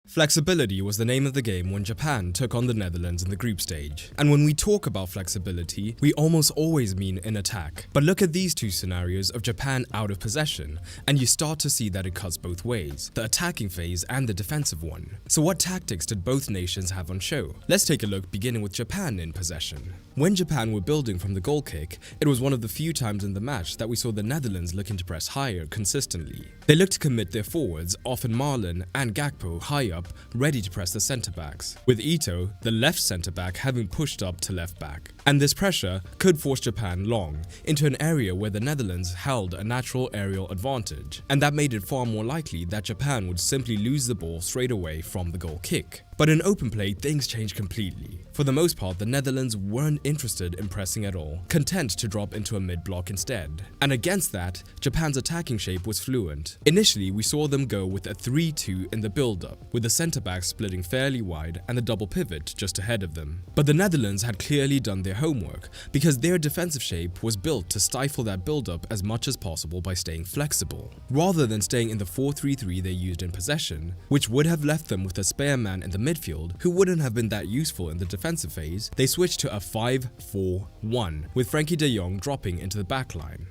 Flexibility was the name of the game when Japan took on the Netherlands in the group stage. And when we talk about flexibility, we almost always mean in attack. But look at these two scenarios of Japan out of possession, and you start to see that it cuts both ways, the attacking phase and the defensive one. So what tactics did both nations have on show? Let's take a look, beginning with Japan in possession. When Japan were building from the goal kick, it was one of the few times in the match that we saw the Netherlands looking to press higher consistently. They looked to commit their forwards, often Marlon and Gakpo, high up, ready to press the centre-backs, with Ito, the left centre-back, having pushed up to left-back. And this pressure could force Japan long, into an area where the Netherlands held a natural aerial advantage, and that made it far more likely that Japan would simply lose the ball straight away from the goal kick. But in open play, things changed completely. For the most part, the Netherlands weren't interested in pressing at all, content to drop into a mid-block instead. And against that, Japan's attacking shape was fluent. Initially, we saw them go with a 3-2 in the build-up, with the centre-backs splitting fairly wide and the double pivot just ahead of them. But the Netherlands had clearly done their homework, because their defensive shape was built to stifle that build-up as much as possible by staying flexible. Rather than staying in the 4-3-3 they used in possession, which would have left them with a spare man in the midfield who wouldn't have been that useful in the defensive phase, they switched to a 5-4-1, with Frankie de Jong dropping into the backline.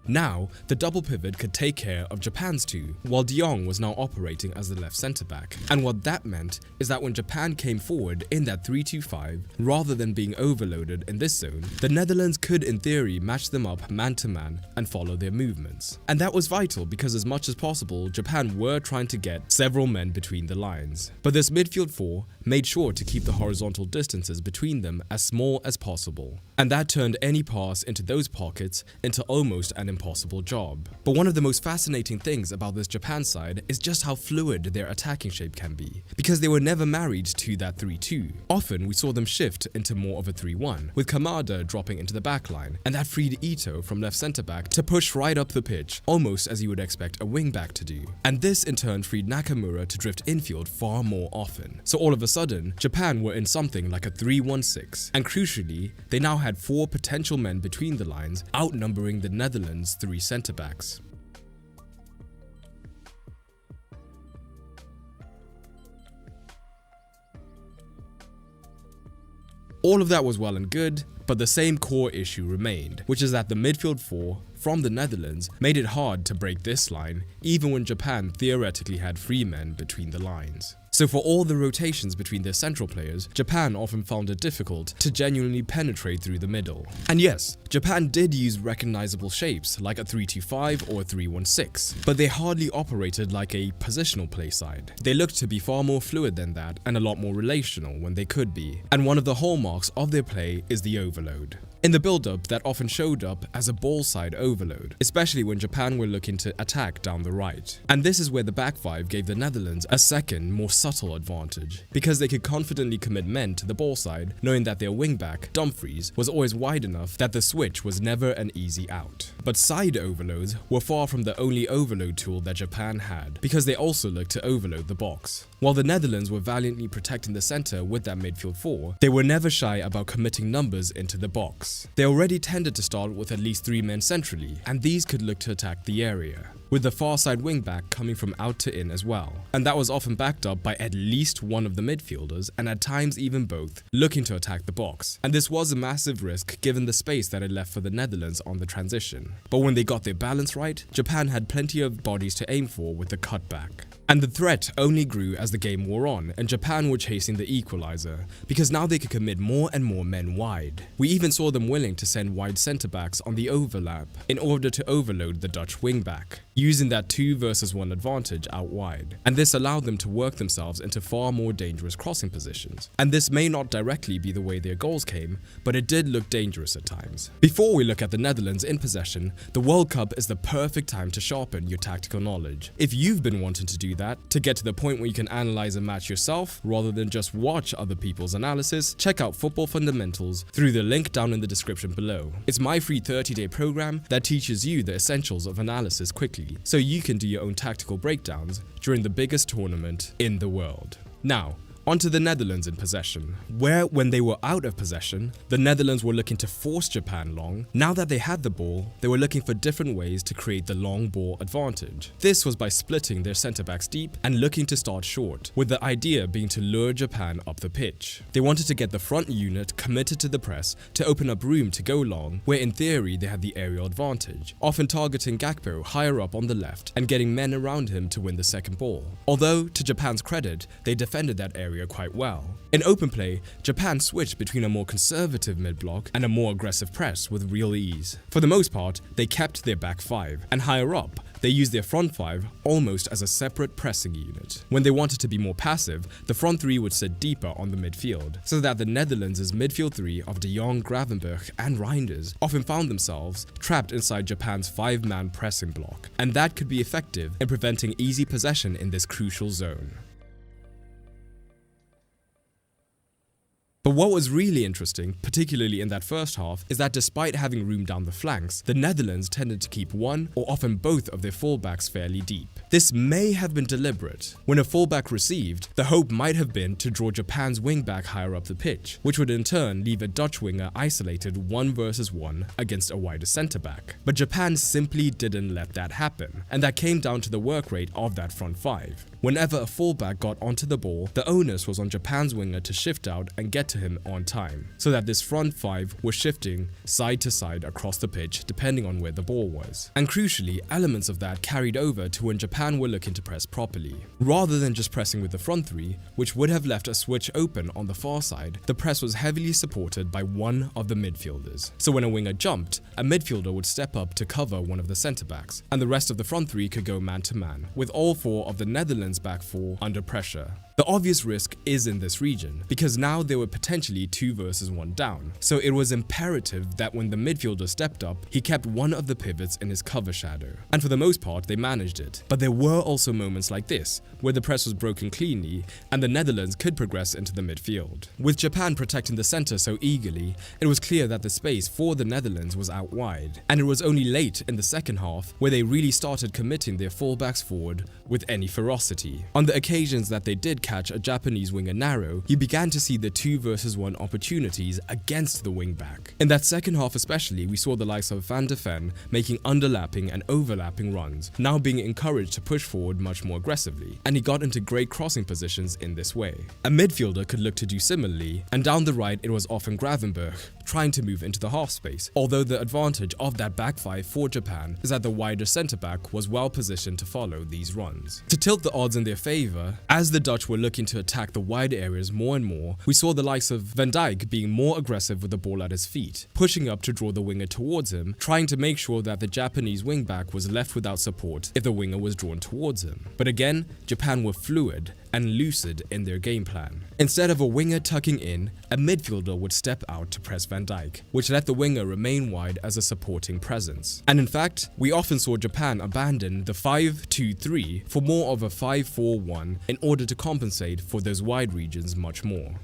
Now, the double pivot could take care of Japan's two, while De Jong was now operating as the left centre-back. And what that meant is that when Japan came forward in that 3-2-5, rather than being overloaded in this zone, the Netherlands could in theory match them up man-to-man and follow their movements. And that was vital because as much as possible, Japan were trying to get several men between the lines. But this midfield four made sure to keep the horizontal distances between them as small as possible. And that turned any pass into those pockets into almost an impossible job. But one of the most fascinating things about this Japan side is just how fluid their attacking shape can be, because they were never married to that 3-2. Often we saw them shift into more of a 3-1, with Kamada dropping into the backline, and that freed Ito from left centre-back to push right up the pitch, almost as you would expect a wing-back to do. And this in turn freed Nakamura to drift infield far more often. So all of a sudden, Japan were in something like a 3-1-6, and crucially, they now had 4 potential men between the lines, outnumbering the Netherlands' 3 centre-backs. All of that was well and good, but the same core issue remained, which is that the midfield four from the Netherlands made it hard to break this line, even when Japan theoretically had 3 men between the lines. So for all the rotations between their central players, Japan often found it difficult to genuinely penetrate through the middle. And yes, Japan did use recognizable shapes like a 3-2-5 or a 3-1-6, but they hardly operated like a positional play side. They looked to be far more fluid than that and a lot more relational when they could be. And one of the hallmarks of their play is the overload. In the build-up, that often showed up as a ball-side overload, especially when Japan were looking to attack down the right. And this is where the back five gave the Netherlands a second, more subtle advantage, because they could confidently commit men to the ball side, knowing that their wing-back, Dumfries, was always wide enough that the switch was never an easy out. But side overloads were far from the only overload tool that Japan had, because they also looked to overload the box. While the Netherlands were valiantly protecting the centre with that midfield four, they were never shy about committing numbers into the box. They already tended to start with at least 3 men centrally, and these could look to attack the area, with the far side wing-back coming from out to in as well. And that was often backed up by at least one of the midfielders, and at times even both, looking to attack the box. And this was a massive risk given the space that it left for the Netherlands on the transition. But when they got their balance right, Japan had plenty of bodies to aim for with the cutback. And the threat only grew as the game wore on, and Japan were chasing the equalizer, because now they could commit more and more men wide. We even saw them willing to send wide centre-backs on the overlap in order to overload the Dutch wing-back, using that 2 versus 1 advantage out wide. And this allowed them to work themselves into far more dangerous crossing positions. And this may not directly be the way their goals came, but it did look dangerous at times. Before we look at the Netherlands in possession, the World Cup is the perfect time to sharpen your tactical knowledge. If you've been wanting to do that, to get to the point where you can analyze a match yourself rather than just watch other people's analysis, check out Football Fundamentals through the link down in the description below. It's my free 30-day program that teaches you the essentials of analysis quickly, so you can do your own tactical breakdowns during the biggest tournament in the world. Now, Onto the Netherlands in possession, where when they were out of possession, the Netherlands were looking to force Japan long. Now that they had the ball, they were looking for different ways to create the long ball advantage. This was by splitting their centre-backs deep and looking to start short, with the idea being to lure Japan up the pitch. They wanted to get the front unit committed to the press to open up room to go long, where in theory they had the aerial advantage, often targeting Gakpo higher up on the left and getting men around him to win the second ball. Although, to Japan's credit, they defended that area quite well. In open play, Japan switched between a more conservative mid-block and a more aggressive press with real ease. For the most part, they kept their back five, and higher up, they used their front five almost as a separate pressing unit. When they wanted to be more passive, the front three would sit deeper on the midfield, so that the Netherlands' midfield three of De Jong, Gravenberch and Reinders often found themselves trapped inside Japan's five-man pressing block, and that could be effective in preventing easy possession in this crucial zone. But what was really interesting, particularly in that first half, is that despite having room down the flanks, the Netherlands tended to keep one or often both of their fullbacks fairly deep. This may have been deliberate. When a fullback received, the hope might have been to draw Japan's wingback higher up the pitch, which would in turn leave a Dutch winger isolated 1 versus 1 against a wider centre-back. But Japan simply didn't let that happen, and that came down to the work rate of that front five. Whenever a fullback got onto the ball, the onus was on Japan's winger to shift out and get to him on time, so that this front five was shifting side to side across the pitch depending on where the ball was. And crucially, elements of that carried over to when Japan were looking to press properly. Rather than just pressing with the front three, which would have left a switch open on the far side, the press was heavily supported by one of the midfielders. So when a winger jumped, a midfielder would step up to cover one of the centre-backs, and the rest of the front three could go man-to-man, with all four of the Netherlands back four under pressure. The obvious risk is in this region, because now they were potentially 2 versus 1 down, so it was imperative that when the midfielder stepped up, he kept one of the pivots in his cover shadow. And for the most part, they managed it. But there were also moments like this, where the press was broken cleanly, and the Netherlands could progress into the midfield. With Japan protecting the centre so eagerly, it was clear that the space for the Netherlands was out wide, and it was only late in the second half where they really started committing their fullbacks forward with any ferocity. On the occasions that they did catch a Japanese winger narrow, you began to see the 2 versus 1 opportunities against the wingback. In that second half especially, we saw the likes of Van de Ven making underlapping and overlapping runs, now being encouraged to push forward much more aggressively, and he got into great crossing positions in this way. A midfielder could look to do similarly, and down the right it was often Gravenberch trying to move into the half space, although the advantage of that back five for Japan is that the wider centre-back was well positioned to follow these runs. To tilt the odds in their favour, as the Dutch were looking to attack the wide areas more and more, we saw the likes of Van Dijk being more aggressive with the ball at his feet, pushing up to draw the winger towards him, trying to make sure that the Japanese wingback was left without support if the winger was drawn towards him. But again, Japan were fluid and lucid in their game plan. Instead of a winger tucking in, a midfielder would step out to press Van Dijk, which let the winger remain wide as a supporting presence. And in fact, we often saw Japan abandon the 5-2-3 for more of a 5-4-1 in order to compensate for those wide regions much more.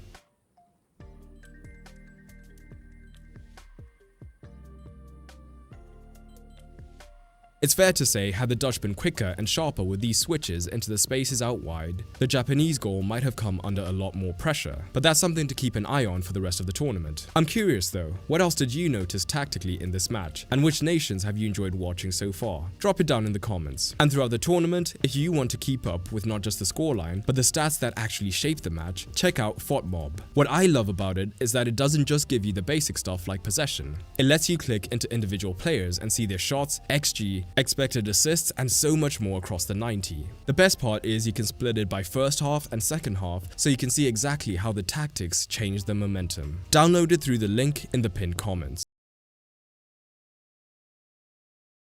It's fair to say, had the Dutch been quicker and sharper with these switches into the spaces out wide, the Japanese goal might have come under a lot more pressure, but that's something to keep an eye on for the rest of the tournament. I'm curious though, what else did you notice tactically in this match, and which nations have you enjoyed watching so far? Drop it down in the comments. And throughout the tournament, if you want to keep up with not just the scoreline, but the stats that actually shape the match, check out FOTMob. What I love about it is that it doesn't just give you the basic stuff like possession. It lets you click into individual players and see their shots, XG, expected assists, and so much more across the 90. The best part is you can split it by first half and second half, so you can see exactly how the tactics change the momentum. Download it through the link in the pinned comments.